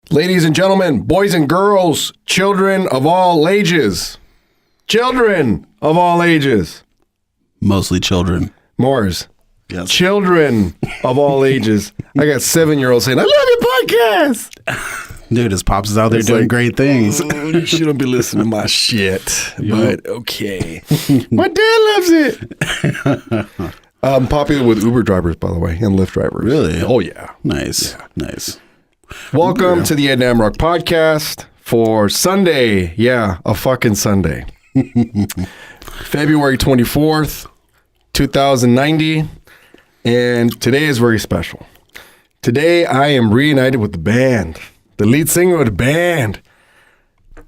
Ladies and gentlemen, boys and girls, children of all ages. Children of all ages. Mostly children. Marz. Yes. Children of all ages. I got 7-year-olds saying, I love your podcast. Dude, his pops is out there doing great things. You shouldn't be listening to my shit. But okay. My dad loves it. I'm popular with Uber drivers, by the way, and Lyft drivers. Really? Oh, yeah. Nice. Yeah. Nice. Welcome to the Ed Namrock podcast for Sunday. Yeah, a fucking Sunday. February 24th, 2090. And today is very special. Today I am reunited with the band, the lead singer of the band.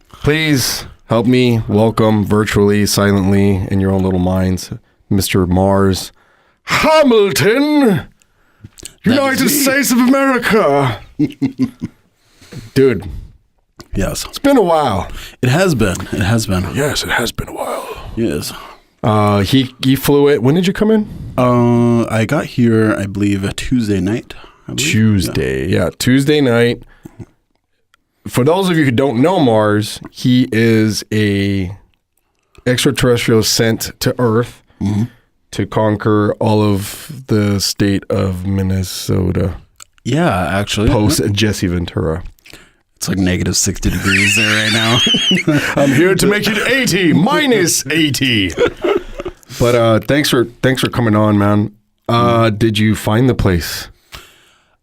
Please help me welcome virtually, silently, in your own little minds, Mr. Marz Hamilton, United States of America. Dude. Yes. It's been a while. It has been. It has been. Yes, it has been a while. Yes. He flew it. When did you come in? I got here, I believe, Tuesday night. Tuesday night. For those of you who don't know Marz, he is a extraterrestrial sent to Earth to conquer all of the state of Minnesota. Yeah, actually. Post Jesse Ventura. It's like negative 60 degrees there right now. I'm here to make it 80, minus 80. But thanks for coming on, man. Did you find the place?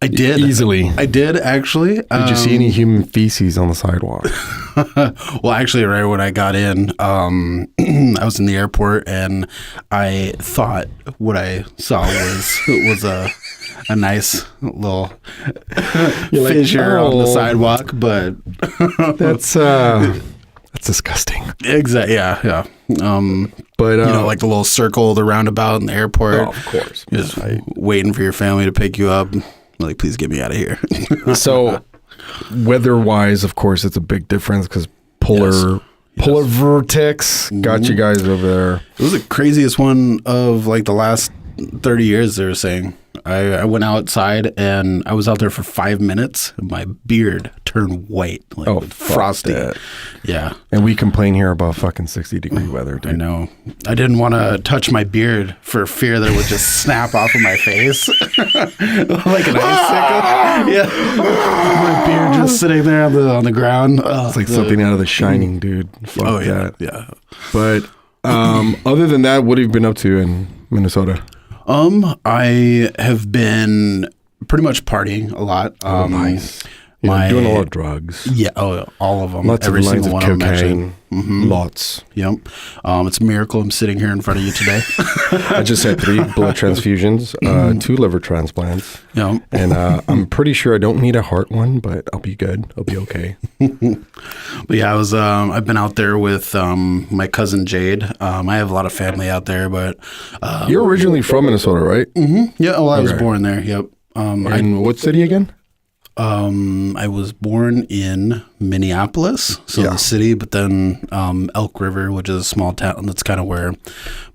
I did. Easily. I did, actually. Did you see any human feces on the sidewalk? Well, actually, right when I got in, I was in the airport, and I thought what I saw was a nice little fissure on the sidewalk, but that's disgusting. Exactly. Yeah. But like the little circle, the roundabout in the airport. Oh, of course. Just waiting for your family to pick you up. Like, please get me out of here. So, weather-wise, of course, it's a big difference because Polar Vortex got you guys over there. It was the craziest one of like the last 30 years, they were saying. I went outside and I was out there for 5 minutes and my beard turned white, like frosty. That. Yeah. And we complain here about fucking 60-degree weather, dude. I know. I didn't want to touch my beard for fear that it would just snap off of my face. Like an icicle. Yeah. My beard just sitting there on the ground. It's like something out of The Shining, dude. Fuck that. Yeah. But other than that, what have you been up to in Minnesota? I have been pretty much partying a lot. Nice. You're doing a lot of drugs. Yeah, all of them. Lots Every of lines single of one cocaine. Mm-hmm. Lots. Yep. It's a miracle I'm sitting here in front of you today. I just had 3 blood transfusions, 2 liver transplants. Yep. And I'm pretty sure I don't need a heart one, but I'll be good. I'll be okay. But yeah, I've been out there with my cousin Jade. I have a lot of family out there, but you're originally from Minnesota, right? Mm-hmm. Yeah. Well, I was born there. Yep. And what city again? I was born in Minneapolis, the city, but then Elk River, which is a small town. That's kind of where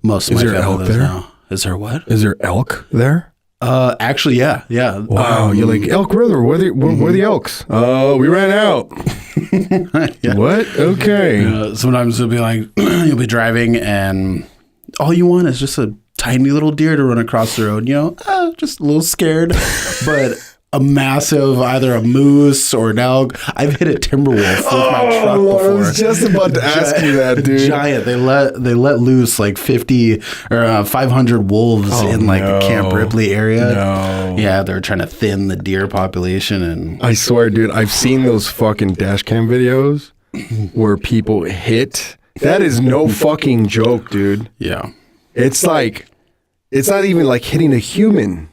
most of my family lives now. Is there what? Is there elk there? Actually, yeah. Wow, you're like Elk River. Where are the elks? Oh, we ran out. Yeah. What? Okay. Sometimes it'll be like you'll be driving and all you want is just a tiny little deer to run across the road. Just a little scared, but a massive, either a moose or an elk. I've hit a timber wolf with my truck before. I was just about to ask you that, dude. Giant. They let loose like 50 or 500 wolves in like the Camp Ripley area. No. Yeah, they're trying to thin the deer population. And I swear, dude, I've seen those fucking dash cam videos where people hit. That is no fucking joke, dude. Yeah. It's like, it's not even like hitting a human.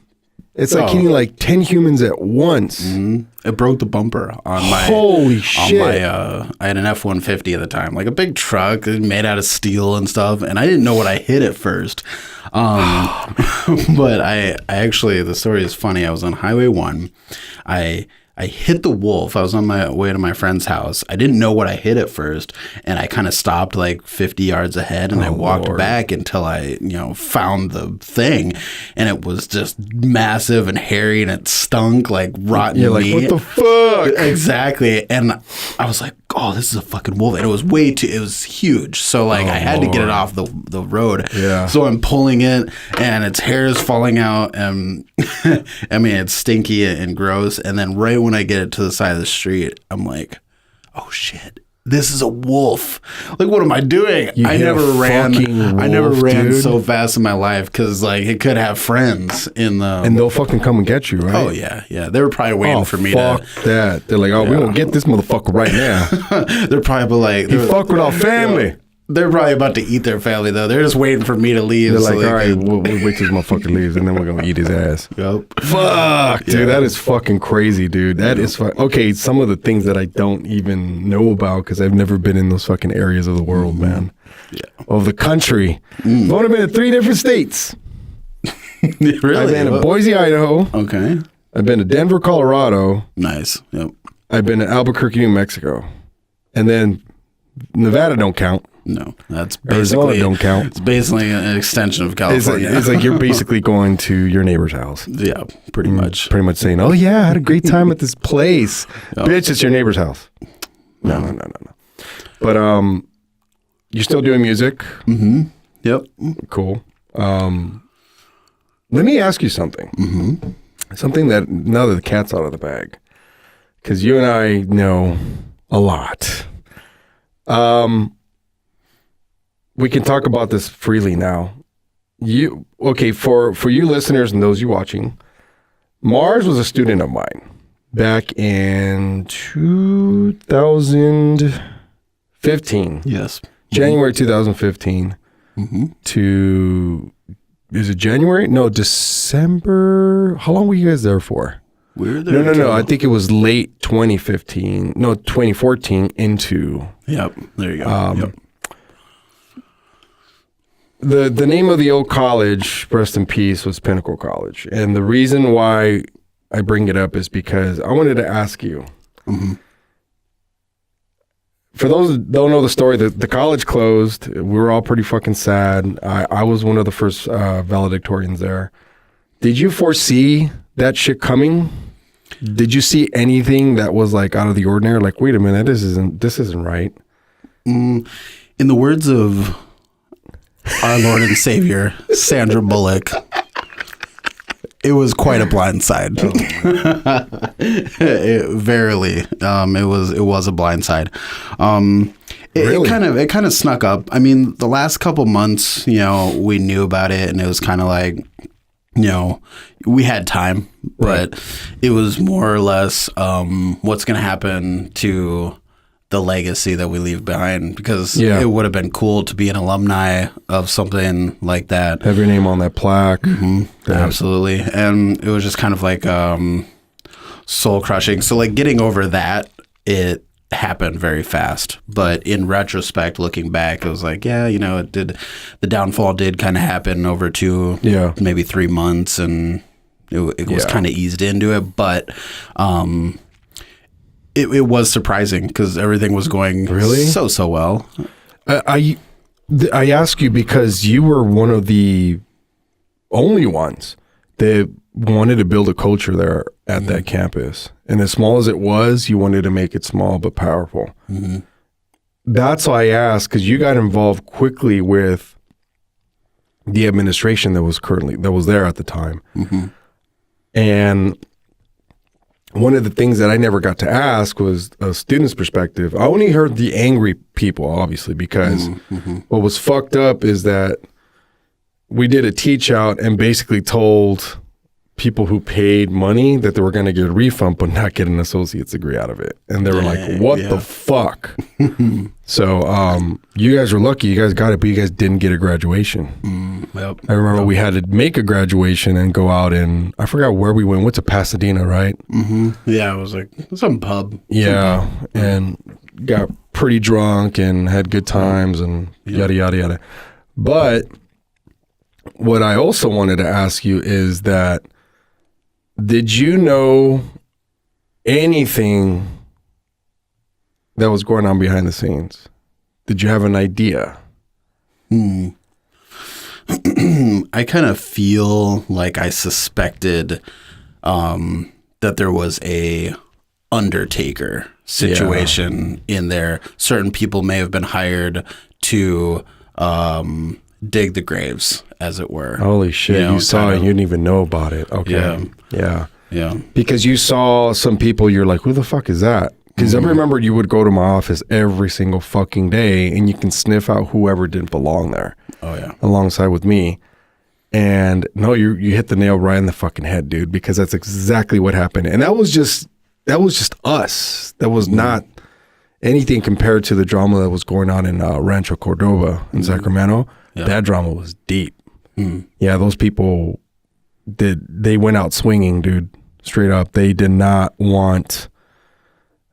It's like hitting like 10 humans at once. Mm-hmm. It broke the bumper on my. Holy shit! I had an F-150 at the time, like a big truck made out of steel and stuff, and I didn't know what I hit at first. But I actually, the story is funny. I was on Highway 1. I I hit the wolf. I was on my way to my friend's house. I didn't know what I hit at first, and I kind of stopped like 50 yards ahead, and I walked back until I, found the thing, and it was just massive and hairy, and it stunk like rotten You're meat. like, what the fuck? Exactly. And I was like, oh, this is a fucking wolf. And it was it was huge. So like I had to get it off the road. Yeah. So I'm pulling it and its hair is falling out. And I mean, it's stinky and gross. And then right when I get it to the side of the street, I'm like, oh shit. This is a wolf. Like, what am I doing? I never ran dude. so fast in my life because, like, it could have friends in the. And they'll fucking come and get you, right? Oh yeah. They were probably waiting for me fuck to. that. They're like, we gonna get this motherfucker right now. They're probably like, He fuck with our family. They're probably about to eat their family though. They're just waiting for me to leave. They're like, all right, we'll wait till this motherfucker leaves, and then we're gonna eat his ass. Yep. Fuck, dude, that is fucking crazy, dude. That is okay. Some of the things that I don't even know about because I've never been in those fucking areas of the world, man. Yeah. Of the country. I've only been in 3 different states. Really? I've been to Boise, Idaho. Okay. I've been to Denver, Colorado. Nice. Yep. I've been to Albuquerque, New Mexico, and then Nevada don't count. No, that's Arizona basically don't count. It's basically an extension of It's California. like you're basically going to your neighbor's house. Yeah, pretty much. Pretty much saying, oh yeah, I had a great time at this place. Bitch, it's your neighbor's house. No. But you're still doing music? Mm-hmm. Yep. Cool. Let me ask you something. Mm-hmm. Something that now that the cat's out of the bag. Because you and I know a lot. We can talk about this freely now. For you listeners and those you watching, Marz was a student of mine back in 2015. Yes. January 2015 to, is it January? No, December. How long were you guys there for? We were there. No. I think it was late 2015. No, 2014 into. Yep. There you go. Yep. The name of the old college, rest in peace, was Pinnacle College. And the reason why I bring it up is because I wanted to ask you. Mm-hmm. For those that don't know the story, the college closed. We were all pretty fucking sad. I was one of the first valedictorians there. Did you foresee that shit coming? Did you see anything that was like out of the ordinary? Like, wait a minute, this isn't right. In the words of our Lord and Savior, Sandra Bullock, it was quite a blindside. Verily, it was a blindside. It kind of snuck up. I mean, the last couple months, we knew about it, and it was kind of like, we had time, but it was more or less what's going to happen to the legacy that we leave behind, because it would have been cool to be an alumni of something like that. Have your name on that plaque. Mm-hmm. Absolutely. And it was just kind of like soul crushing. So like getting over that, it happened very fast. But in retrospect, looking back, it was like, it did. The downfall did kind of happen over maybe 3 months, and it was kind of eased into it. But it was surprising because everything was going so well. I ask you because you were one of the only ones that wanted to build a culture there at that campus. And as small as it was, you wanted to make it small but powerful. Mm-hmm. That's why I asked, because you got involved quickly with the administration that was there at the time. Mm-hmm. And one of the things that I never got to ask was a student's perspective. I only heard the angry people, obviously, because what was fucked up is that we did a teach out and basically told people who paid money that they were going to get a refund but not get an associate's degree out of it. And they were like, what the fuck? So you guys were lucky. You guys got it, but you guys didn't get a graduation. Yep. I remember we had to make a graduation and go out and I forgot where we went. Went to Pasadena, right? Mm-hmm. Yeah, it was like some pub. Yeah, and got pretty drunk and had good times and yada, yada, yada. But what I also wanted to ask you is that, did you know anything that was going on behind the scenes? Did you have an idea? I kind of feel like I suspected that there was a undertaker situation in there. Certain people may have been hired to dig the graves, as it were. Holy shit! You saw it, you didn't even know about it. Okay, yeah. Because you saw some people, you're like, who the fuck is that? Because I remember you would go to my office every single fucking day, and you can sniff out whoever didn't belong there. Oh yeah, alongside with me. And no, you hit the nail right in the fucking head, dude, because that's exactly what happened. And that was just us. That was not anything compared to the drama that was going on in Rancho Cordova in Sacramento. Yeah. That drama was deep. Yeah, those people they went out swinging, dude, straight up. They did not want.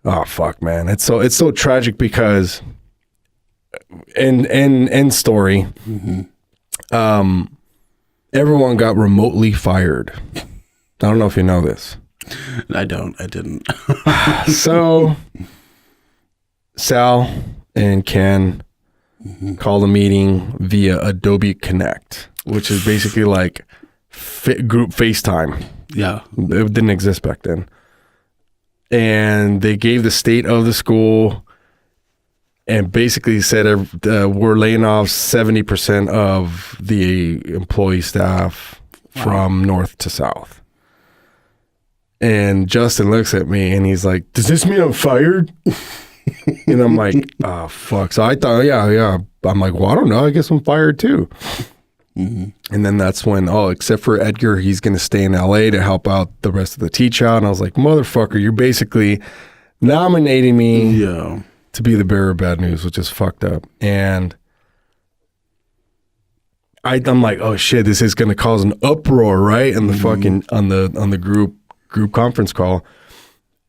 Oh fuck, man, it's so tragic because. End story. Everyone got remotely fired. I don't know if you know this. I didn't. So Sal and Ken called a meeting via Adobe Connect, which is basically like group FaceTime. Yeah. It didn't exist back then. And they gave the state of the school and basically said we're laying off 70% of the employee staff from north to south. And Justin looks at me and he's like, does this mean I'm fired? And I'm like, oh, fuck. So I thought, yeah. I'm like, well, I don't know. I guess I'm fired too. And then that's when, except for Edgar, he's going to stay in LA to help out the rest of the teach out. And I was like, motherfucker, you're basically nominating me to be the bearer of bad news, which is fucked up. And I'm like, oh shit, this is going to cause an uproar, right? And the fucking on the group conference call.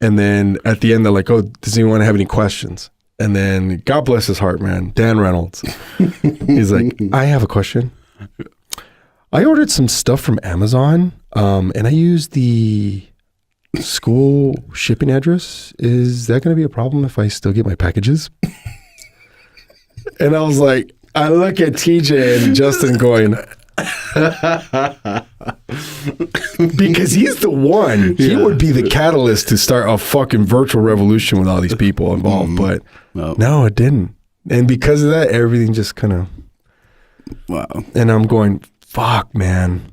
And then at the end, they're like, oh, does anyone have any questions? And then God bless his heart, man, Dan Reynolds. He's like, I have a question. I ordered some stuff from Amazon, and I used the school shipping address. Is that going to be a problem if I still get my packages? And I was like, I look at TJ and Justin going, because he's the one. He would be the catalyst to start a fucking virtual revolution with all these people involved. But no, it didn't. And because of that, everything just kind of. Wow. And I'm going, fuck, man.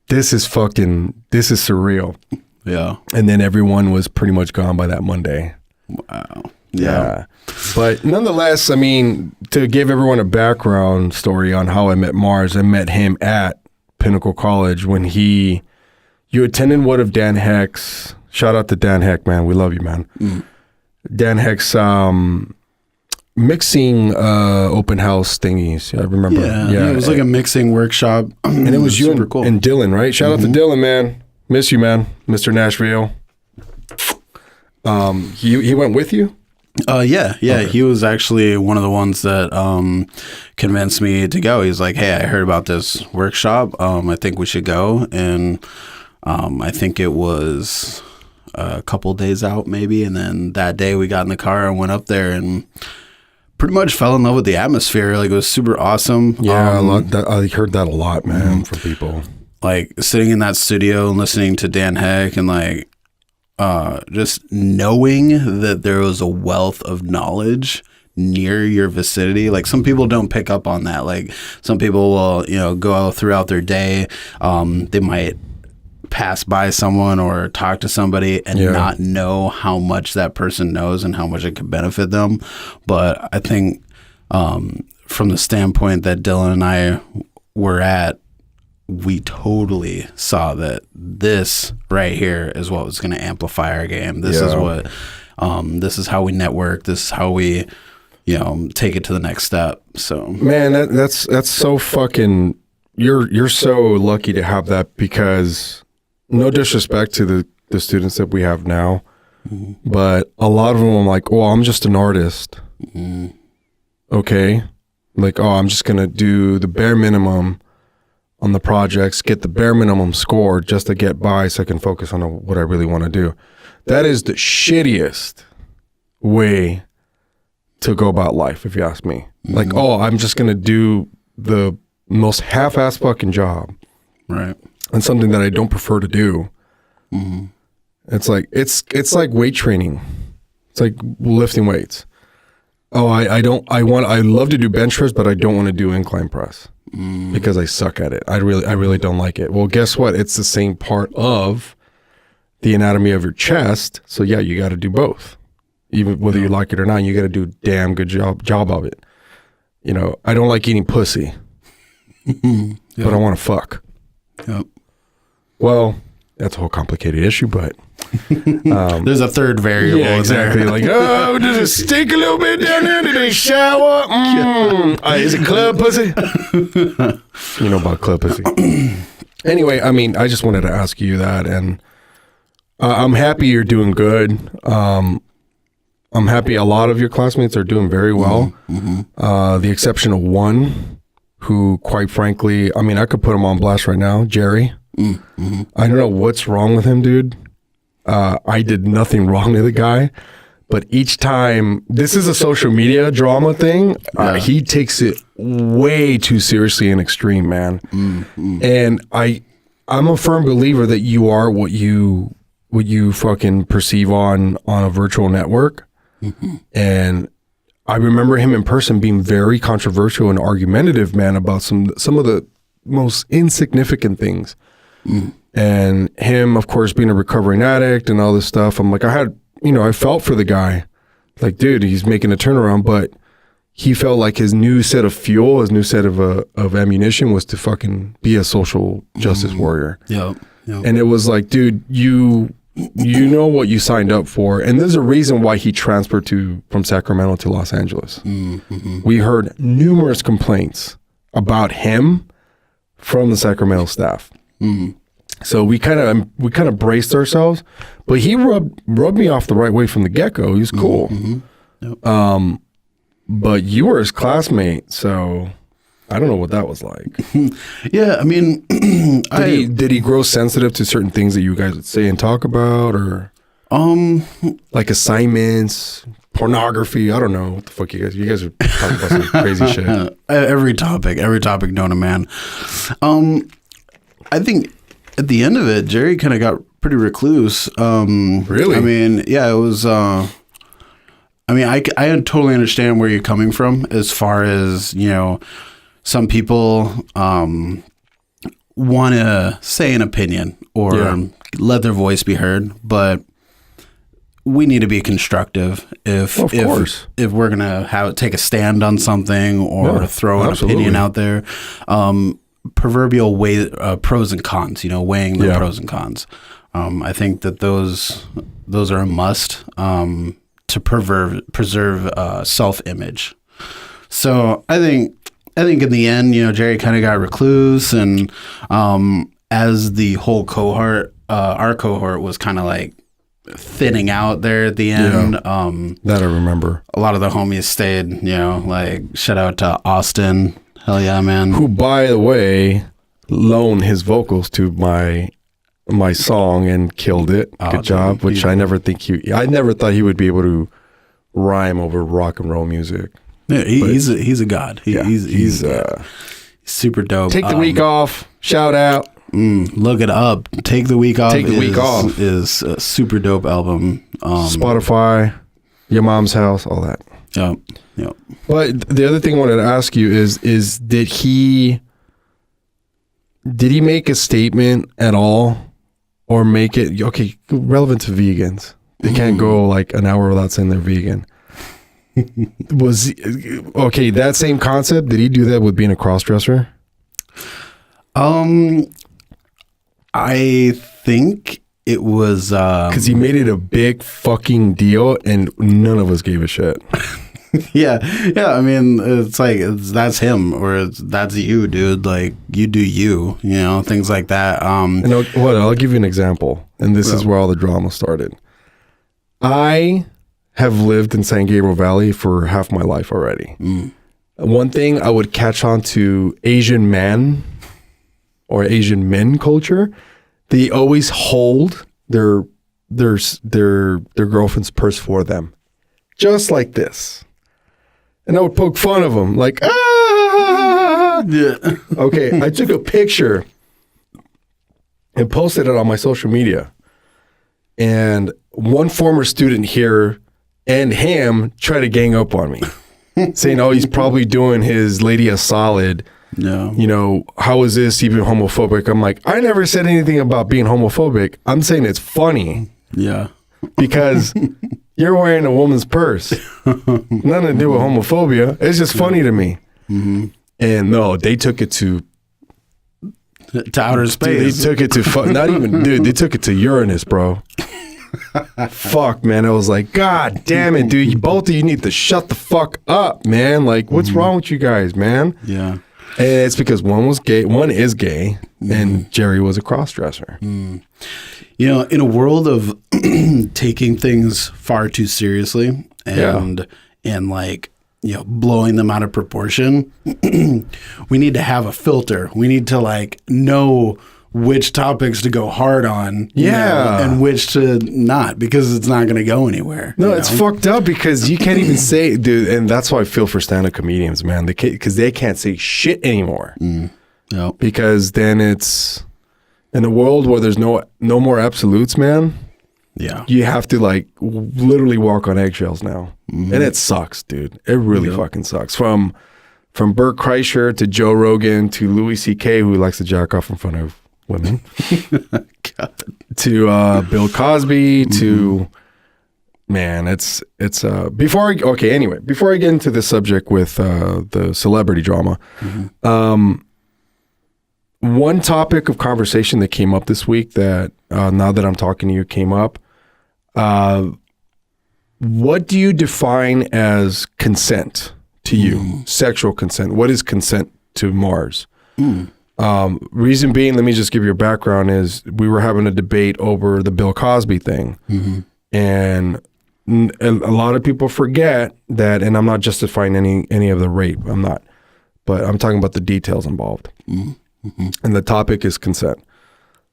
This is surreal. Yeah. And then everyone was pretty much gone by that Monday. Wow. Yeah. But nonetheless, I mean, to give everyone a background story on how I met Marz, I met him at Pinnacle College when you attended one of Dan Heck's, shout out to Dan Heck, man. We love you, man. Dan Heck's mixing open house thingies. I remember. Yeah, it was like a mixing workshop. And it was you and, and Dylan, right? Shout out to Dylan, man. Miss you, man. Mr. Nashville. He went with you? Yeah. Okay. He was actually one of the ones that convinced me to go. He's like, hey, I heard about this workshop. I think we should go. And I think it was a couple days out maybe. And then that day we got in the car and went up there and pretty much fell in love with the atmosphere. Like, it was super awesome. Yeah, I heard that a lot, man, from people. Like, sitting in that studio and listening to Dan Heck and like just knowing that there was a wealth of knowledge near your vicinity. Like, some people don't pick up on that. Like, some people will, go throughout their day. They might pass by someone or talk to somebody and not know how much that person knows and how much it could benefit them. But I think from the standpoint that Dylan and I were at, we totally saw that this right here is what was going to amplify our game. This is what, this is how we network. This is how we, take it to the next step. So, man, that's so fucking, you're so lucky to have that, because no disrespect to the students that we have now, but a lot of them are like, oh, I'm just an artist. Okay. Like, oh, I'm just going to do the bare minimum on the projects, get the bare minimum score just to get by so I can focus on what I really want to do. That is the shittiest way to go about life, if you ask me. Like, I'm just going to do the most half-ass fucking job. Right. And something that I don't prefer to do. It's like weight training. It's like lifting weights. I love to do bench press, but I don't want to do incline press because I suck at it. I really don't like it. Well, guess what? It's the same part of the anatomy of your chest. So yeah, you got to do both. Even whether you like it or not, you got to do a damn good job of it. You know, I don't like eating pussy, but I want to fuck. Yep. Well, that's a whole complicated issue, but there's a third variable. yeah, exactly. Like, does it stink a little bit down there? Did they shower? Is it club pussy? You know about club pussy. Anyway, I mean, I just wanted to ask you that, and I'm happy you're doing good. I'm happy a lot of your classmates are doing very well. The exception of one who, quite frankly, I mean, I could put him on blast right now, Jerry. I don't know what's wrong with him, dude. I did nothing wrong to the guy, but each time, this is a social media drama thing, he takes it way too seriously and extreme, man. And I'm a firm believer that you are what you fucking perceive on a virtual network. And I remember him in person being very controversial and argumentative, man, about some of the most insignificant things. And him, of course, being a recovering addict and all this stuff. I'm like, I felt for the guy. Like, dude, he's making a turnaround, but he felt like his new set of fuel, his new set of ammunition was to fucking be a social justice warrior. Yep. And it was like, dude, you know what you signed up for. And there's a reason why he transferred from Sacramento to Los Angeles. We heard numerous complaints about him from the Sacramento staff. So we kind of braced ourselves, but he rubbed me off the right way from the get-go. He was cool. Yep. But you were his classmate, so I don't know what that was like. Yeah, I mean, did he grow sensitive to certain things that you guys would say and talk about, or like assignments, pornography? I don't know what the fuck you guys are talking about some crazy shit. Every topic known to man. I think at the end of it, Jerry kind of got pretty recluse. Really? I mean, yeah, it was. I totally understand where you're coming from as far as, you know, some people want to say an opinion or let their voice be heard, but we need to be constructive if we're gonna take a stand on something or throw an opinion out there. Proverbial pros and cons, you know, weighing the pros and cons. I think that those are a must to preserve self-image. So I think in the end, you know, Jerry kind of got recluse, and as the whole cohort, our cohort was kind of like thinning out there at the end. That I remember. A lot of the homies stayed, you know, like shout out to Austin. Hell yeah, man. Who, by the way, loaned his vocals to my song and killed it. Good job. Which I never thought he would be able to rhyme over rock and roll music. Yeah, he's a god. He's super dope. Take the week off. Shout out. Look it up. Take the week off. Is a super dope album. Spotify, Your Mom's House, all that. Yep. But the other thing I wanted to ask you is did he make a statement at all, or make it relevant to vegans? They can't go like an hour without saying they're vegan. That same concept, did he do that with being a cross-dresser? I think it was because he made it a big fucking deal and none of us gave a shit. Yeah. I mean, it's like that's him or that's you, dude. Like you do you know, things like that. And I'll give you an example, and this is where all the drama started. I have lived in San Gabriel Valley for half my life already. One thing I would catch on to Asian man or Asian men culture, they always hold their their girlfriend's purse for them, just like this, and I would poke fun of them, like, ah. Yeah. Okay, I took a picture and posted it on my social media, and one former student here and him tried to gang up on me, saying, "Oh, he's probably doing his lady a solid." No. You know, how is this even homophobic? I'm like, I never said anything about being homophobic. I'm saying it's funny Yeah. because you're wearing a woman's purse. Nothing to do with homophobia. It's just funny to me. Mm-hmm. And no, they took it to outer space. Dude, they took it to not even, dude. They took it to Uranus, bro. Fuck, man. I was like, God damn it, dude. Both of you need to shut the fuck up, man. Like, what's wrong with you guys, man? Yeah. And it's because one is gay, and Jerry was a cross-dresser. You know, in a world of taking things far too seriously and like, you know, blowing them out of proportion, we need to have a filter. We need to like know which topics to go hard on, you know, and which to not, because it's not going to go anywhere. No, it's fucked up because you can't even say, dude, and that's why I feel for stand-up comedians, man, because they can't say shit anymore. Yep. Because then it's, in a world where there's no more absolutes, man, yeah, you have to like literally walk on eggshells now. And it sucks, dude. It really fucking sucks. From Bert Kreischer to Joe Rogan to Louis C.K., who likes to jack off in front of women, to Bill Cosby, to, man, it's before I get into the subject with the celebrity drama, one topic of conversation that came up this week that now that I'm talking to you came up, what do you define as consent to you? Sexual consent. What is consent to Marz? Reason being, let me just give you a background, is we were having a debate over the Bill Cosby thing. And a lot of people forget that, and I'm not justifying any of the rape, I'm not, but I'm talking about the details involved. And the topic is consent.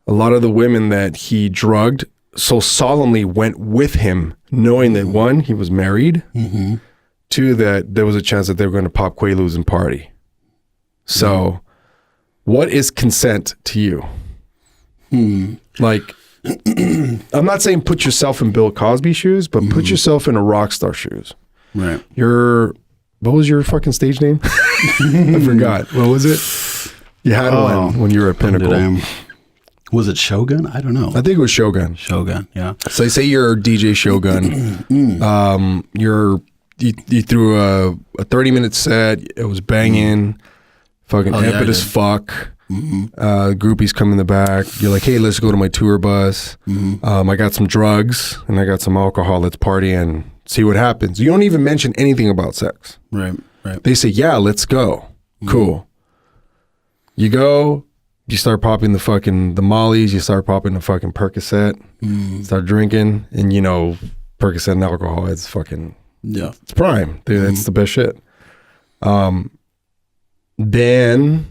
A lot of the women that he drugged so solemnly went with him, knowing that one, he was married, two, that there was a chance that they were going to pop Quaaludes and party. So what is consent to you? Like, I'm not saying put yourself in Bill Cosby's shoes, but put yourself in a rock star shoes. Right. What was your fucking stage name? I forgot. What was it? You had one when you were at Pinnacle. Was it Shogun? I don't know. I think it was Shogun. Shogun, yeah. So say you're DJ Shogun. You threw a 30-minute set. It was banging. Fucking epic as fuck. Groupies come in the back. You're like, hey, let's go to my tour bus. I got some drugs and I got some alcohol. Let's party and see what happens. You don't even mention anything about sex. Right. They say, yeah, let's go. Cool. You go, you start popping the mollies, you start popping the fucking Percocet, start drinking, and you know, Percocet and alcohol, it's fucking, it's prime. Dude, that's the best shit. Then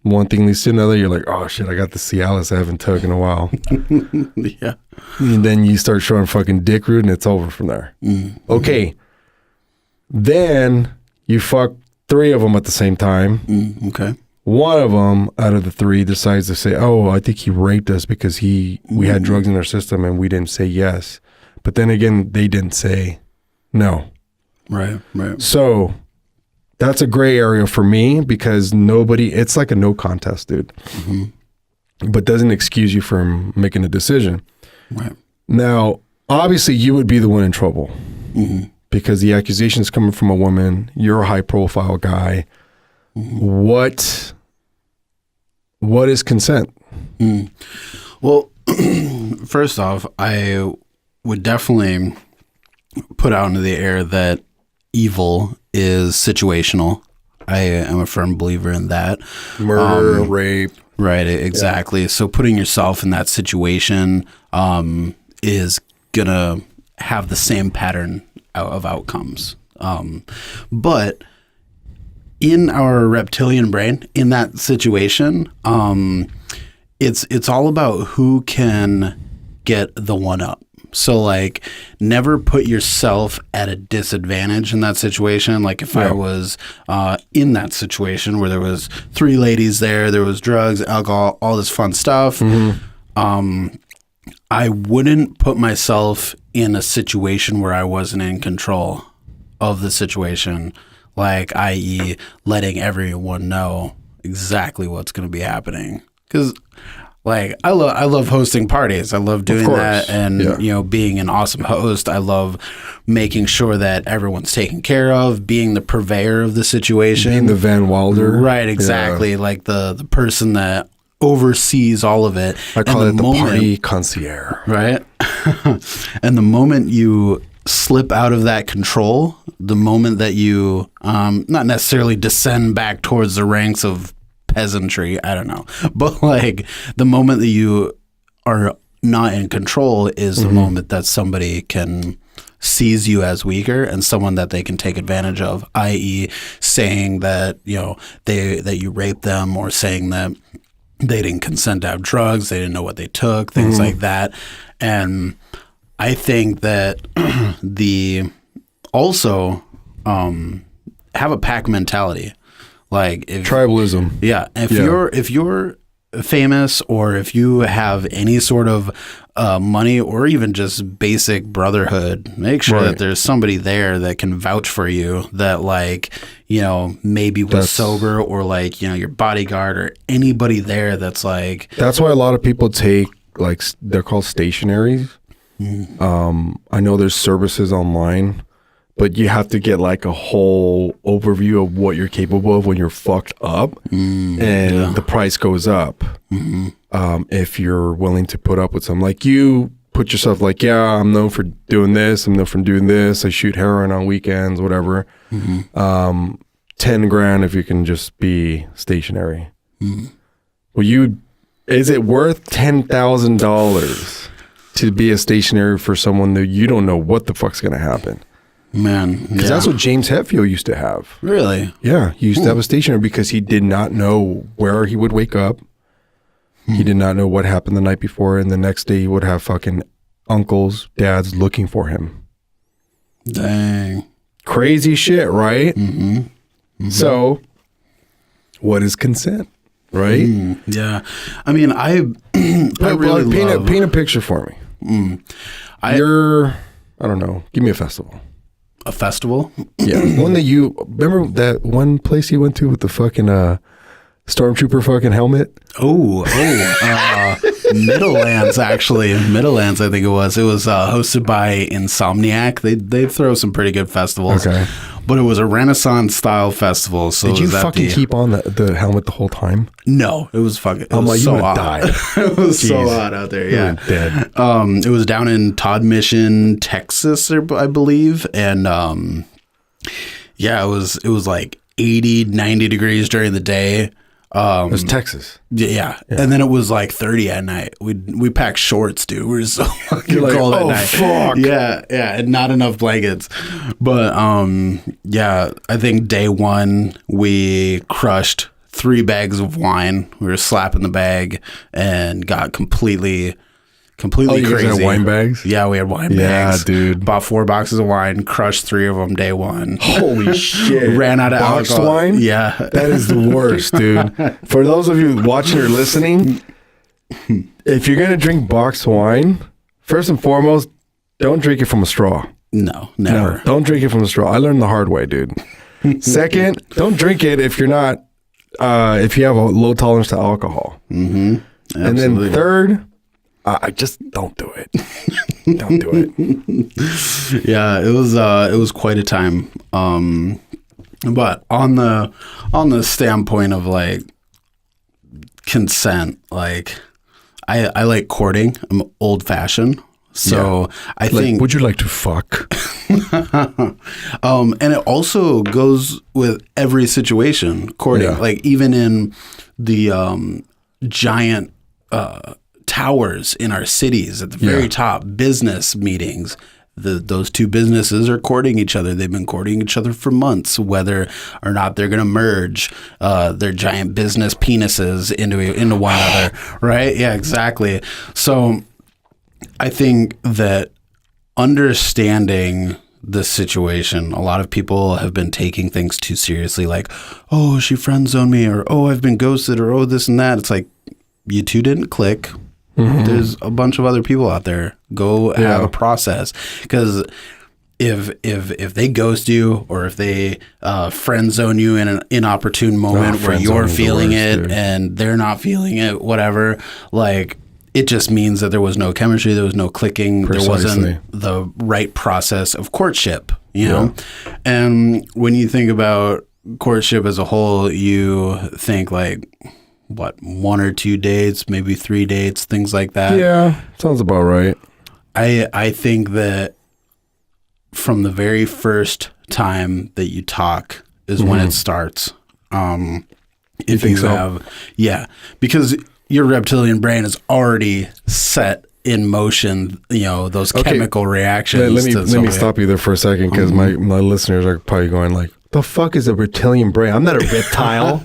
one thing leads to another, you're like, oh shit, I got the Cialis I haven't took in a while. Yeah. And then you start showing fucking dick root and it's over from there. Okay. Then you fuck 3 of them at the same time. Okay. One of them out of the 3 decides to say, oh, I think he raped us because we had drugs in our system and we didn't say yes. But then again, they didn't say no. Right. So that's a gray area for me because it's like a no contest, dude. But doesn't excuse you from making a decision. Right. Now, obviously you would be the one in trouble because the accusation is coming from a woman. You're a high profile guy. What is consent? Well, first off, I would definitely put out into the air that evil is situational. I am a firm believer in that. Murder, rape. Right, exactly. Yeah. So putting yourself in that situation is going to have the same pattern of outcomes. But in our reptilian brain, in that situation, it's all about who can get the one up. So like never put yourself at a disadvantage in that situation. Like if I was in that situation where there was 3 ladies there was drugs, alcohol, all this fun stuff. I wouldn't put myself in a situation where I wasn't in control of the situation, like i.e. letting everyone know exactly what's going to be happening. Because like I love hosting parties. I love doing that, and you know, being an awesome host. I love making sure that everyone's taken care of, being the purveyor of the situation, being the Van Wilder, right? Exactly, like the person that oversees all of it. I call it the party concierge, right? And the moment you slip out of that control, the moment that you not necessarily descend back towards the ranks of peasantry, I don't know, but like the moment that you are not in control is the moment that somebody can sees you as weaker and someone that they can take advantage of, i.e. saying that, you know, that you raped them, or saying that they didn't consent to have drugs, they didn't know what they took, things like that. And I think that also have a pack mentality. Like if tribalism. Yeah. If you're famous, or if you have any sort of money, or even just basic brotherhood, make sure that there's somebody there that can vouch for you, that like, you know, maybe was sober, or like, you know, your bodyguard, or anybody there that's like. That's why a lot of people take, like, they're called stationaries. I know there's services online, but you have to get like a whole overview of what you're capable of when you're fucked up, and the price goes up. If you're willing to put up with something, like you put yourself like, yeah, I'm known for doing this, I'm known for doing this, I shoot heroin on weekends, whatever. 10 grand if you can just be stationary. Well, is it worth $10,000 to be a stationary for someone that you don't know what the fuck's gonna happen? Man, because that's what James Hetfield used to have. Really? Yeah, he used to have a stationer because he did not know where he would wake up. He did not know what happened the night before, and the next day he would have fucking uncles, dads looking for him. Dang. Crazy shit, right? So, what is consent, right? Yeah. I mean, I really paint a picture for me. I don't know. Give me a festival. A festival? Yeah. One that you remember, that one place you went to with the fucking stormtrooper fucking helmet? Middlelands, actually. Middlelands, I think it was. It was hosted by Insomniac. They throw some pretty good festivals. Okay. But it was a Renaissance style festival. So did you fucking keep on the helmet the whole time? No, it was fucking. It was so hot. Died. It was so hot out there. Yeah, dead. It was down in Todd Mission, Texas, I believe, and yeah, it was like 80, 90 degrees during the day. It was Texas. Yeah. And then it was like 30 at night. We packed shorts, dude. We were so fucking cold at night. Fuck. Yeah, and not enough blankets. But yeah, I think day one we crushed 3 bags of wine. We were slapping the bag and got completely crazy. You guys had wine bags? Yeah, we had wine bags. Yeah, dude. Bought 4 boxes of wine, crushed 3 of them day one. Holy shit. Ran out of boxed alcohol. wine? Yeah. That is the worst, dude. For those of you watching or listening, if you're going to drink boxed wine, first and foremost, don't drink it from a straw. No, never. No, don't drink it from a straw. I learned the hard way, dude. Second, don't drink it if you're not, if you have a low tolerance to alcohol. And then third, I just don't do it. Don't do it. Yeah, it was quite a time. But on the standpoint of like consent, like I like courting. I'm old fashioned. So I think, would you like to fuck? And it also goes with every situation, courting. Yeah. Like even in the giant towers in our cities at the very top, business meetings, those 2 businesses are courting each other. They've been courting each other for months, whether or not they're going to merge their giant business penises into one another, right? Yeah, exactly. So I think that understanding this situation, a lot of people have been taking things too seriously, like, oh, she friend zoned me, or oh, I've been ghosted, or oh, this and that. It's like, you two didn't click. There's a bunch of other people out there. Go have a process, because if they ghost you, or if they friend zone you in an inopportune moment where you're feeling it and they're not feeling it, whatever, like, it just means that there was no chemistry, there was no clicking, there wasn't the right process of courtship, you know? And when you think about courtship as a whole, you think like, what, 1 or 2 dates, maybe 3 dates, things like that. Yeah, sounds about right. I think that from the very first time that you talk is when it starts. If you have, because your reptilian brain is already set in motion, you know, those chemical reactions. Let me stop you there for a second, because my listeners are probably going like, the fuck is a reptilian brain? I'm not a reptile.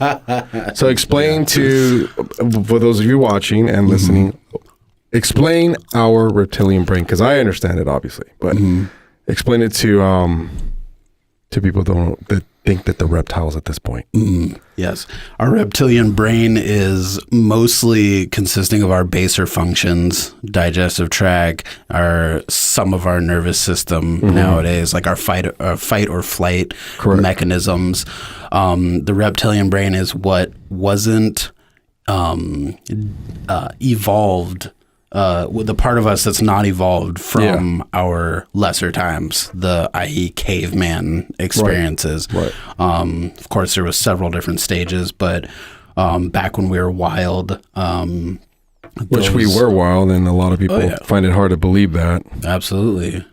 So explain for those of you watching and listening, explain our reptilian brain, because I understand it obviously, but explain it to people that think that the reptiles at this point. Yes. Our reptilian brain is mostly consisting of our baser functions, digestive tract, some of our nervous system nowadays, like our fight or flight mechanisms. The reptilian brain is what wasn't evolved, the part of us that's not evolved from our lesser times, i.e. caveman experiences. Right. Of course, there was several different stages, but back when we were wild, which we were wild, and a lot of people find it hard to believe that. Absolutely.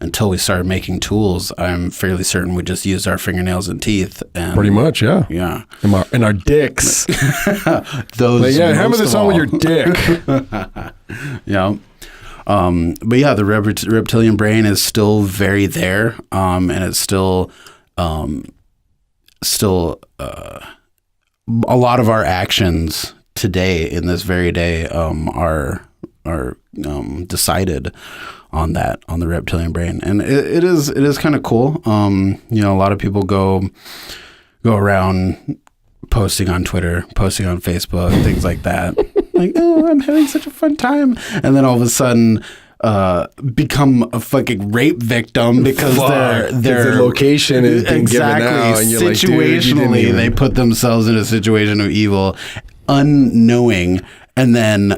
Until we started making tools, I'm fairly certain we just used our fingernails and teeth. And, pretty much, yeah. Yeah. And our dicks. Those. Hammer this on with your dick. Yeah. But yeah, the reptilian brain is still very there, and it's still a lot of our actions today, in this very day, are decided on the reptilian brain, and it is kind of cool. You know, a lot of people go around posting on Twitter, posting on Facebook, things like that. Like, oh, I'm having such a fun time, and then all of a sudden become a fucking rape victim because their location is being given out, and you're situationally like, dude, they put themselves in a situation of evil, unknowing, and then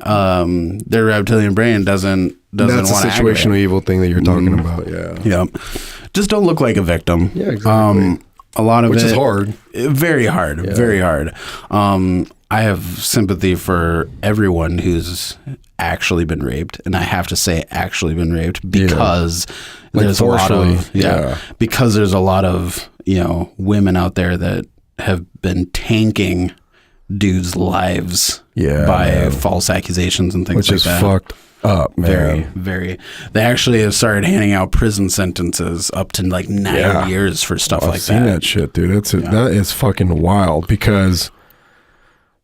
their reptilian brain doesn't want to. That's a situational evil thing that you're talking about. Yeah. Just don't look like a victim. Yeah, exactly. A lot of which it is hard. Very hard. Yeah. Very hard. I have sympathy for everyone who's actually been raped, and I have to say actually been raped, because there's a lot of because there's a lot of, you know, women out there that have been tanking dudes' lives by false accusations and things like that. Which is fucked up, man. Very, very. They actually have started handing out prison sentences up to like 9 years for stuff like that. I've seen that shit, dude. That is fucking wild, because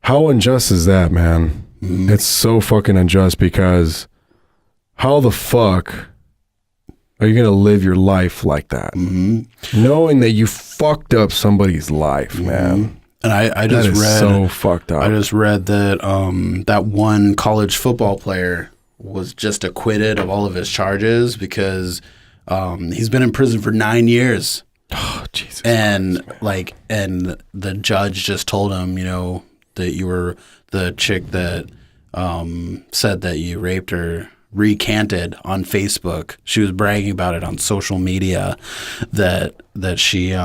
how unjust is that, man? It's so fucking unjust, because how the fuck are you going to live your life like that? Knowing that you fucked up somebody's life, man. And I just read, so fucked up. I just read that that one college football player was just acquitted of all of his charges because he's been in prison for 9 years. Oh, Jesus. And and the judge just told him, you know, that you were the chick that said that you raped her, recanted on Facebook. She was bragging about it on social media that she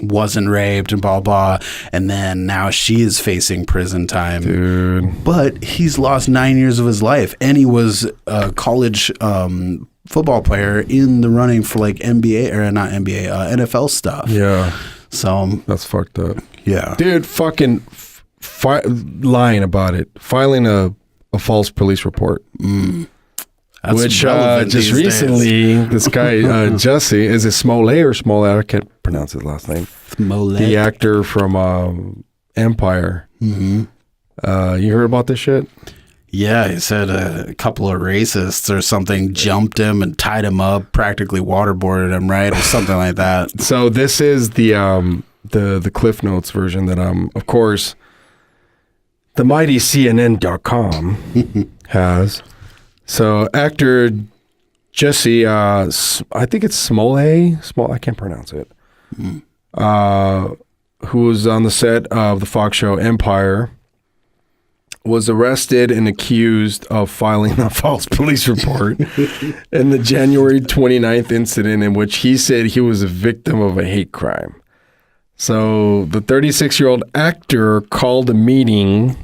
wasn't raped and blah blah, and then now she is facing prison time. Dude. But he's lost 9 years of his life, and he was a college football player in the running for like NBA or not NBA, NFL stuff. Yeah. So that's fucked up. Yeah. Dude, fucking lying about it, filing a false police report. That's which just recently, this guy, Jesse, is it Smollett or Smollett? I can't pronounce his last name. Smollett. The actor from Empire. You heard about this shit? Yeah, he said a couple of racists or something jumped him and tied him up, practically waterboarded him, right, or something like that. So this is the Cliff Notes version that of course, the mighty CNN.com has. So actor Jesse, I think it's Smollett, I can't pronounce it, who was on the set of the Fox show Empire, was arrested and accused of filing a false police report in the January 29th incident in which he said he was a victim of a hate crime. So the 36-year-old actor called a meeting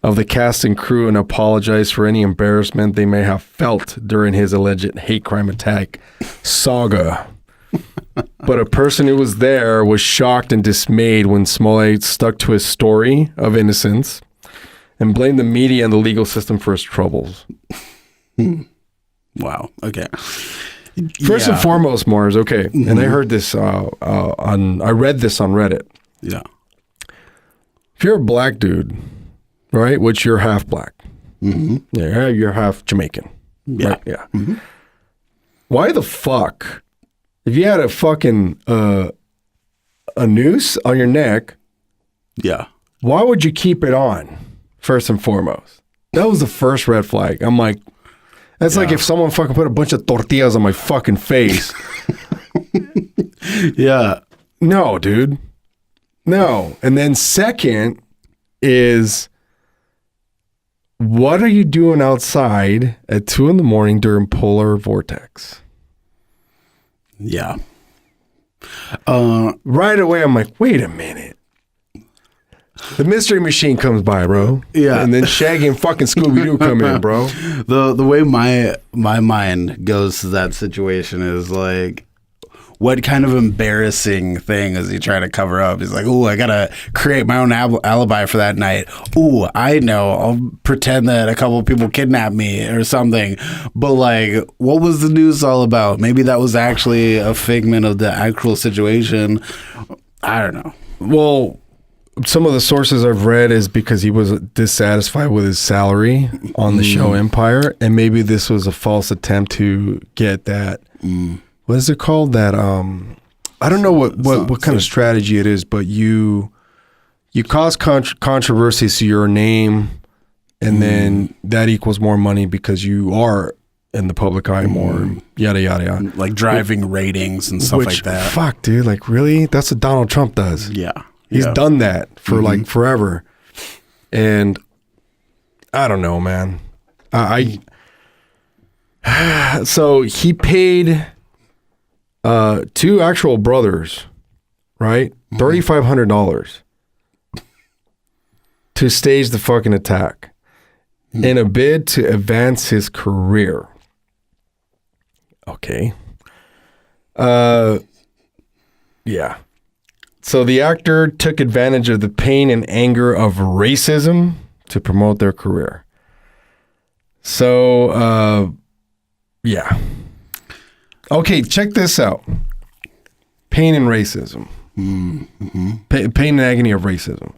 of the cast and crew and apologized for any embarrassment they may have felt during his alleged hate crime attack saga. But a person who was there was shocked and dismayed when Smollett stuck to his story of innocence and blamed the media and the legal system for his troubles. Wow. Okay. First and foremost, Marz, okay, and I heard this I read this on Reddit. Yeah. If you're a black dude, right, which you're half black, yeah, you're half Jamaican, Yeah. right? Yeah. Why the fuck, if you had a fucking a noose on your neck, Yeah. why would you keep it on? First and foremost, that was the first red flag. I'm like, that's like if someone fucking put a bunch of tortillas on my fucking face. Yeah. No, dude. No. And then second is, what are you doing outside at 2 a.m. during Polar Vortex? Yeah. Right away, I'm like, wait a minute. The mystery machine comes by, bro. Yeah. And then Shaggy and fucking Scooby-Doo come in, bro. The way my mind goes to that situation is like, what kind of embarrassing thing is he trying to cover up? He's like, oh, I gotta create my own alibi for that night. Oh, I know. I'll pretend that a couple of people kidnapped me or something. But like, what was the news all about? Maybe that was actually a figment of the actual situation. I don't know. Well, some of the sources I've read is because he was dissatisfied with his salary on the show Empire, and maybe this was a false attempt to get that. What is it called? That I don't know what kind of strategy it is, but you cause controversy to your name, and then that equals more money because you are in the public eye more. Yada yada yada. Like driving ratings and stuff like that. Fuck, dude. Like really? That's what Donald Trump does. Yeah. He's done that for like forever. And I don't know, man. So he paid 2 actual brothers, right? $3,500 to stage the fucking attack in a bid to advance his career. Okay. Yeah. So the actor took advantage of the pain and anger of racism to promote their career. So, yeah. Okay, check this out. Pain and racism. Pain and agony of racism.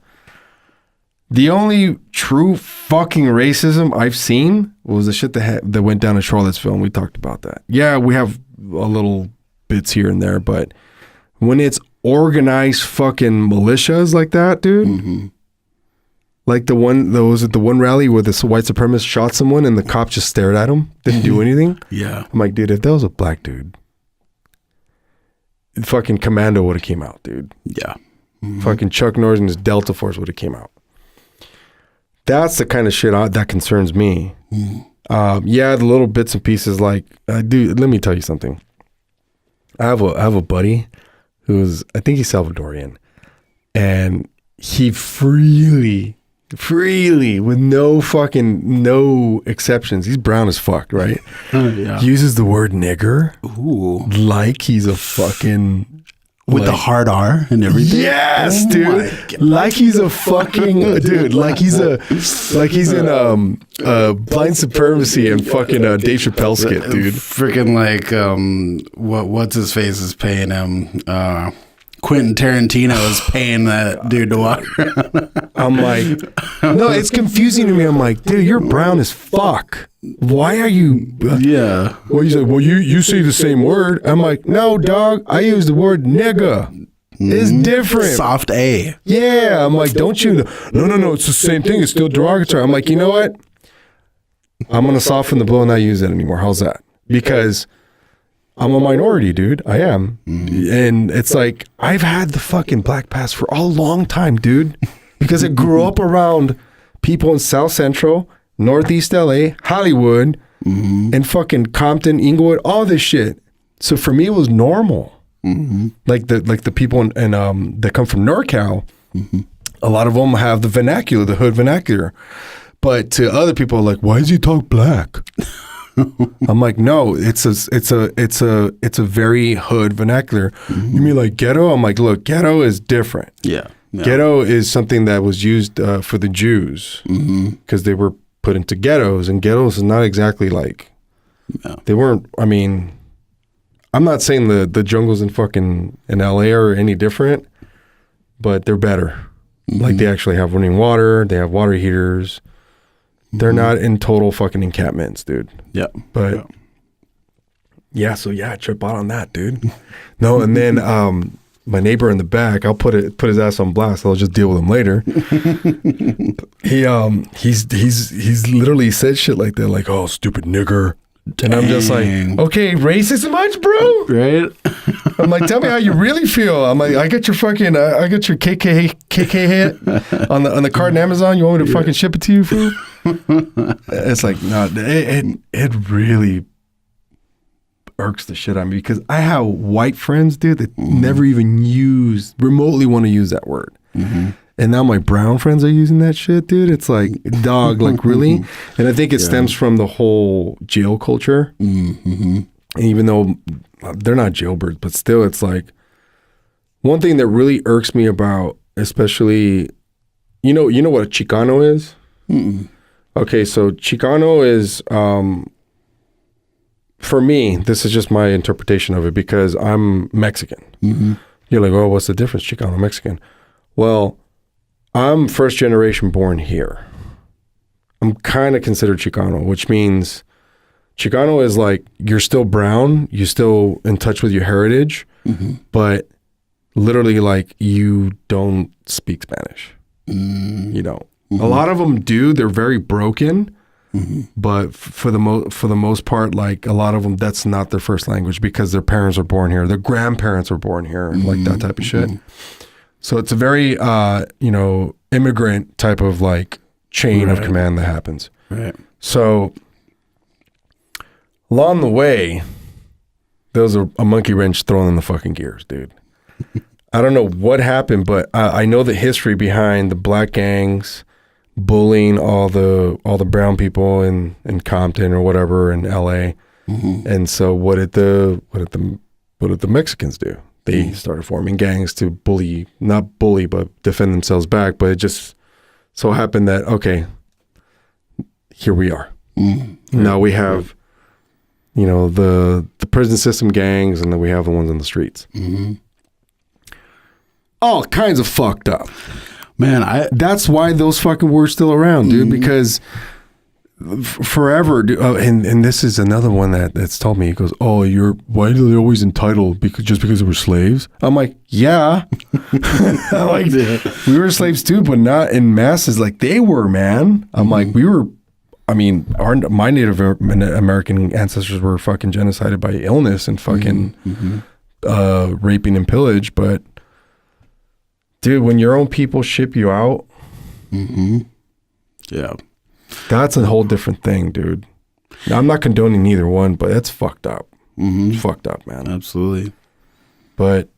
The only true fucking racism I've seen was the shit that went down in Charlottesville, and we talked about that. Yeah, we have a little bits here and there, but when it's organized fucking militias like that, dude. Like the one rally where the white supremacist shot someone and the cop just stared at him, didn't do anything. Yeah. I'm like, dude, if that was a black dude, fucking Commando would have came out, dude. Yeah. Fucking Chuck Norris and his Delta Force would have came out. That's the kind of shit that concerns me. Yeah, the little bits and pieces like, dude, let me tell you something. I have a buddy who's, I think he's Salvadorian, and he freely, with no exceptions, he's brown as fuck, right? Yeah. Uses the word nigger. Ooh. Like he's a fucking... With the hard R and everything? Yes, dude. Like he's a fucking... dude, like he's in Blind Supremacy and fucking Dave Chappelle skit, dude. Freaking like, what's his face is paying him... Quentin Tarantino is paying that dude to walk around. I'm like, no, it's confusing to me. I'm like, dude, you're brown as fuck. Why are you? Yeah. Well, he's like, well, you say the same word. I'm like, no, dog. I use the word nigga. It's different. Soft A. Yeah. I'm like, don't you? No. It's the same thing. It's still derogatory. I'm like, you know what? I'm gonna soften the blow and not use it anymore. How's that? Because I'm a minority, dude. I am. And it's like, I've had the fucking black pass for a long time, dude. Because I grew up around people in South Central, Northeast LA, Hollywood, and fucking Compton, Inglewood, all this shit. So for me, it was normal. Like the people in that come from NorCal, a lot of them have the vernacular, the hood vernacular. But to other people, like, why does he talk black? I'm like, no, it's a very hood vernacular. You mean like ghetto? I'm like, look, ghetto is different. Yeah. Ghetto is something that was used for the Jews because they were put into ghettos, and ghettos is not exactly like they weren't. I mean, I'm not saying the jungles in LA are any different, but they're better. Like they actually have running water. They have water heaters. They're not in total fucking encampments, dude. Yeah. But so I trip out on that, dude. No, and then my neighbor in the back, I'll put his ass on blast. I'll just deal with him later. He's literally said shit like that, like, oh, stupid nigger. And I'm just like, okay, racist much, bro? Right? I'm like, tell me how you really feel. I'm like, I got your fucking, I got your KK hit on the card in Amazon. You want me to fucking ship it to you, fool? It's like, no, it really irks the shit out of me because I have white friends, dude, that never even remotely want to use that word. And now my brown friends are using that shit, dude. It's like, dog, like really? And I think it stems from the whole jail culture. And even though they're not jailbirds, but still, it's like, one thing that really irks me about, especially, you know what a Chicano is? Okay, so Chicano is, for me, this is just my interpretation of it because I'm Mexican. You're like, oh, what's the difference, Chicano, Mexican? Well, I'm first generation born here. I'm kind of considered Chicano, which means Chicano is like, you're still brown, you're still in touch with your heritage, but literally like you don't speak Spanish. You know, a lot of them do. They're very broken, but for the most part, like a lot of them, that's not their first language because their parents are born here, their grandparents were born here, like that type of shit. So it's a very, immigrant type of like chain of command that happens. Right. So along the way, there was a monkey wrench thrown in the fucking gears, dude. I don't know what happened, but I know the history behind the black gangs bullying all the brown people in Compton or whatever in LA. And so what did the Mexicans do? They started forming gangs to not bully, but defend themselves back. But it just so happened that, okay, here we are. Now we have, the prison system gangs, and then we have the ones on the streets. All kinds of fucked up. Man, that's why those fucking words still around, dude, because forever, and this is another one that's told me. He goes, "Oh, why are they always entitled just because they were slaves?" I'm like, "Yeah, I'm like, we were slaves too, but not in masses like they were, man." I'm like, we were. I mean, my Native American ancestors were fucking genocided by illness and fucking raping and pillage, but dude, when your own people ship you out, yeah. That's a whole different thing, dude. Now, I'm not condoning either one, but that's fucked up. It's fucked up, man. Absolutely. But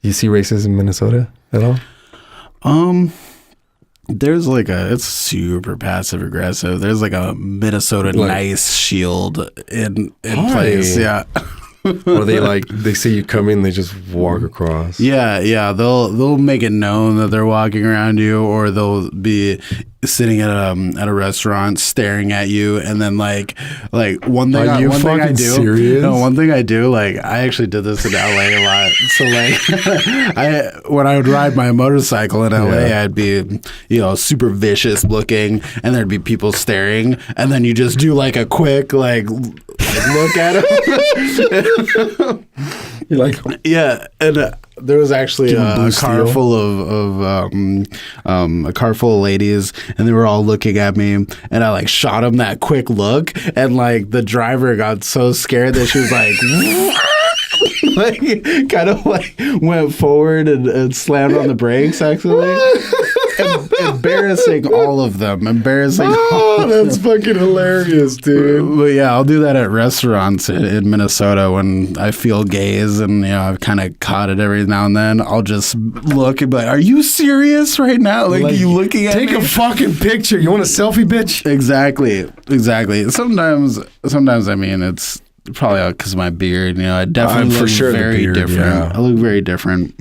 you see racism in Minnesota at all? There's like it's super passive aggressive. There's like a Minnesota nice shield in place. Yeah. Or they see you come in, they just walk across. Yeah. They'll make it known that they're walking around you, or they'll be sitting at a restaurant staring at you, and then like one thing I do. Serious? No, one thing I do, like I actually did this in LA a lot. So like when I would ride my motorcycle in LA, I'd be, super vicious looking, and there'd be people staring, and then you just do like a quick like look at them. You're like, yeah, and there was actually a car full of a car full of ladies, and they were all looking at me, and I like shot them that quick look, and like the driver got so scared that she was like like kind of like went forward and slammed on the brakes actually. Embarrassing all of them. That's fucking hilarious, dude. But yeah, I'll do that at restaurants in Minnesota when I feel gaze, and I've kind of caught it every now and then. I'll just look and be like, "Are you serious right now? Like you looking at take me? a fucking picture. You want a selfie, bitch?" Exactly. Sometimes I mean it's probably because of my beard. I definitely look very different. Yeah. I look very different.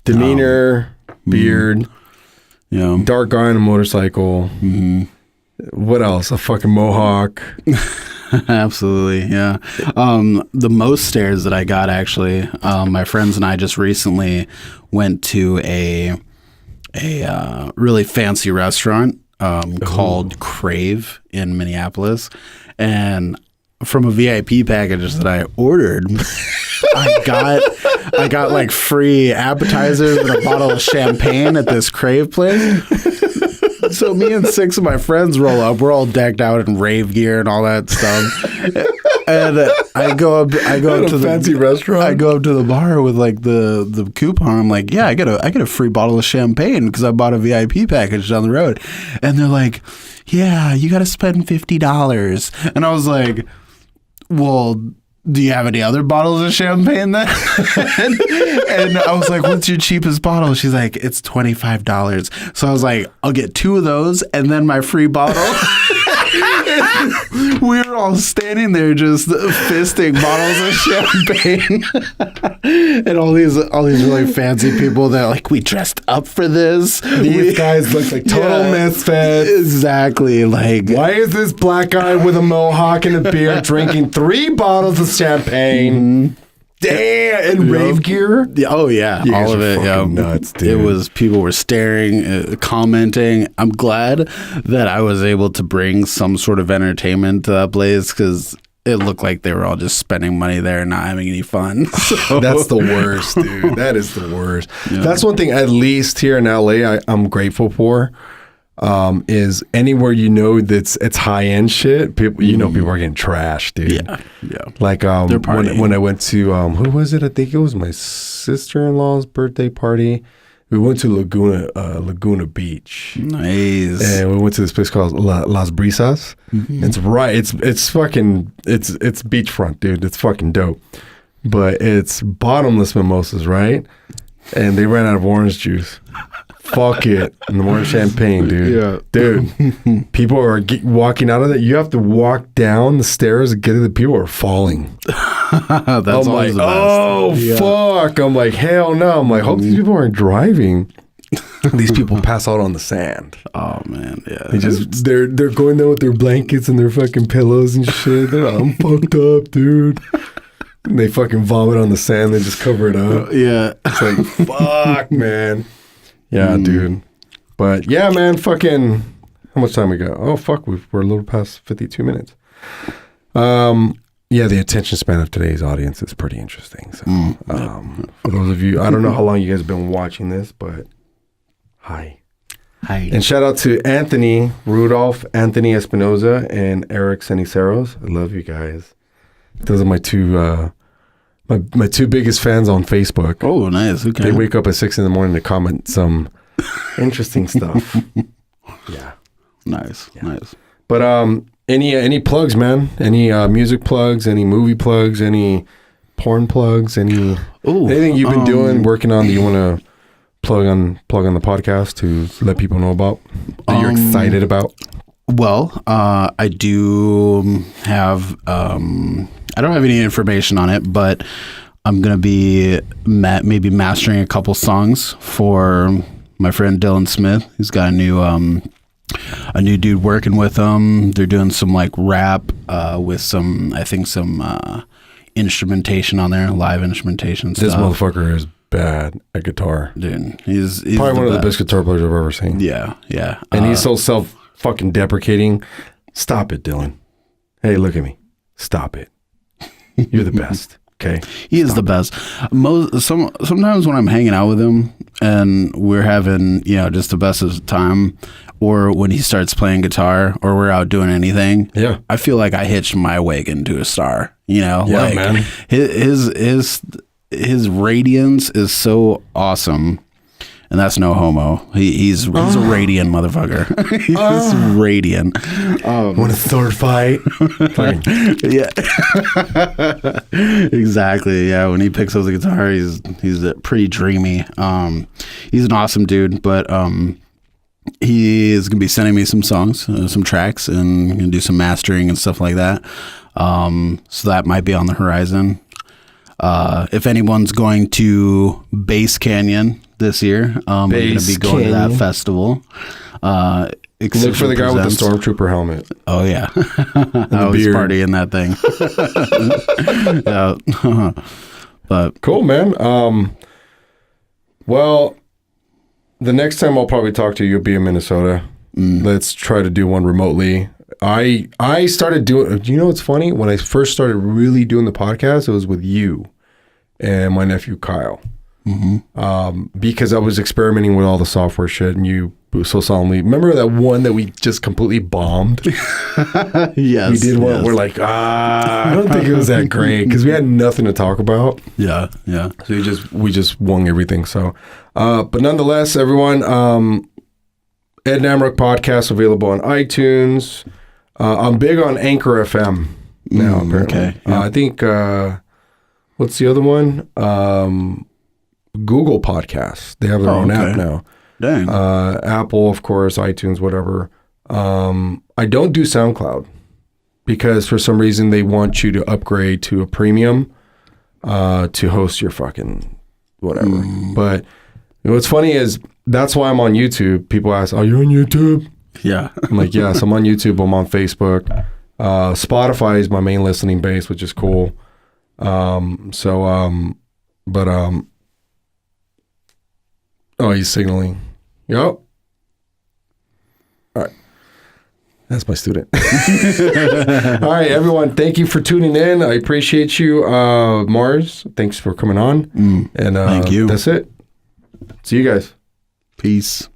Demeanor, beard. Yeah. Dark guy on a motorcycle. Mm-hmm. What else? A fucking mohawk. Absolutely, yeah. The most stares that I got, actually, my friends and I just recently went to a really fancy restaurant called Crave in Minneapolis, and from a VIP package that I ordered, I got like free appetizers and a bottle of champagne at this Crave place. So me and 6 of my friends roll up. We're all decked out in rave gear and all that stuff. And I go up to the fancy restaurant. I go up to the bar with like the coupon. I'm like, yeah, I get a free bottle of champagne because I bought a VIP package down the road. And they're like, yeah, you got to spend $50. And I was like, well, do you have any other bottles of champagne then? and I was like, what's your cheapest bottle? She's like, it's $25. So I was like, I'll get 2 of those and then my free bottle. We were all standing there just fisting bottles of champagne. And all these really fancy people that like, we dressed up for this. These guys look like total misfits. Exactly. Like, why is this black guy with a mohawk and a beard drinking 3 bottles of champagne? Mm-hmm. Damn, and rave gear. Oh yeah, all of it. Yeah, nuts, dude. It was, people were staring, commenting. I'm glad that I was able to bring some sort of entertainment to that place because it looked like they were all just spending money there and not having any fun. So. That's the worst, dude. That is the worst. Yeah. That's one thing, at least here in LA, I'm grateful for. Is anywhere that's it's high end shit. People, people are getting trashed, dude. Yeah. Like when I went to who was it? I think it was my sister-in-law's birthday party. We went to Laguna Beach. Nice. And we went to this place called Las Brisas. Mm-hmm. It's fucking it's beachfront, dude. It's fucking dope. But it's bottomless mimosas, right? And they ran out of orange juice. Fuck it. And more champagne, dude. Yeah. Dude, people are walking out of that. You have to walk down the stairs and get it. The people are falling. That's I'm like, the best. Fuck. I'm like, hell no. I'm like, hope these people aren't driving. These people pass out on the sand. Oh, man. Yeah. They're going there with their blankets and their fucking pillows and shit. They're like, I'm fucked up, dude. And they fucking vomit on the sand. They just cover it up. Yeah. It's like, fuck, man. Yeah, dude. But yeah, man, fucking, how much time we got? Oh, fuck, we're a little past 52 minutes. Yeah, the attention span of today's audience is pretty interesting. So, for those of you, I don't know how long you guys have been watching this, but hi. And shout out to Anthony Rudolph, Anthony Espinoza, and Eric Ceniceros. I love you guys. Those are my two my 2 biggest fans on Facebook. Oh, nice. Okay. They wake up at 6 a.m. to comment some interesting stuff. Yeah. Nice. But any plugs, man? Any music plugs? Any movie plugs? Any porn plugs? Anything you've been doing, working on that you want to plug on the podcast to let people know about that you're excited about? Well, I do have, I don't have any information on it, but I'm going to be maybe mastering a couple songs for my friend Dylan Smith. He's got a new dude working with him. They're doing some like rap with some instrumentation on there, live instrumentation This stuff. motherfucker is bad at guitar. Dude, he's Probably one of the best guitar players I've ever seen. Yeah. And he's so fucking deprecating. Stop it, Dylan. Hey, look at me. Stop it. You're the best. Okay. He is the best. Sometimes when I'm hanging out with him and we're having, just the best of time, or when he starts playing guitar or we're out doing anything, Yeah. I feel like I hitched my wagon to a star. Yeah, like man. His radiance is so awesome. And that's no homo. He's a radiant motherfucker. He's radiant. Want to sword fight? Fine. Yeah. Exactly. Yeah. When he picks up the guitar, he's pretty dreamy. He's an awesome dude, but he is gonna be sending me some songs, some tracks, and gonna do some mastering and stuff like that. So that might be on the horizon. If anyone's going to Bass Canyon this year, I'm going to be going to that festival. Look for the guy with the stormtrooper helmet. Oh, yeah. I was partying that thing. Yeah. But cool, man. Well, the next time I'll probably talk to you, you'll be in Minnesota. Let's try to do one remotely. I started doing, you know what's funny? When I first started really doing the podcast, it was with you and my nephew Kyle. Because I was experimenting with all the software shit, and you so solemnly remember that one that we just completely bombed. Yes, we did one. We're like, I don't think it was that great because we had nothing to talk about. Yeah. So we just wung everything. So, but nonetheless, everyone, Ed Namrock podcast available on iTunes. I'm big on Anchor FM now. Apparently, okay. Yeah. I think what's the other one? Google Podcasts. They have their own app now. Dang. Apple, of course, iTunes, whatever. I don't do SoundCloud because for some reason they want you to upgrade to a premium to host your fucking whatever. But what's funny is that's why I'm on YouTube. People ask, "Are you on YouTube?" Yeah. I'm like, yes, I'm on YouTube. I'm on Facebook. Spotify is my main listening base, which is cool. Oh, he's signaling. Yep. All right. That's my student. All right, everyone. Thank you for tuning in. I appreciate you. Marz, thanks for coming on. And thank you. That's it. See you guys. Peace.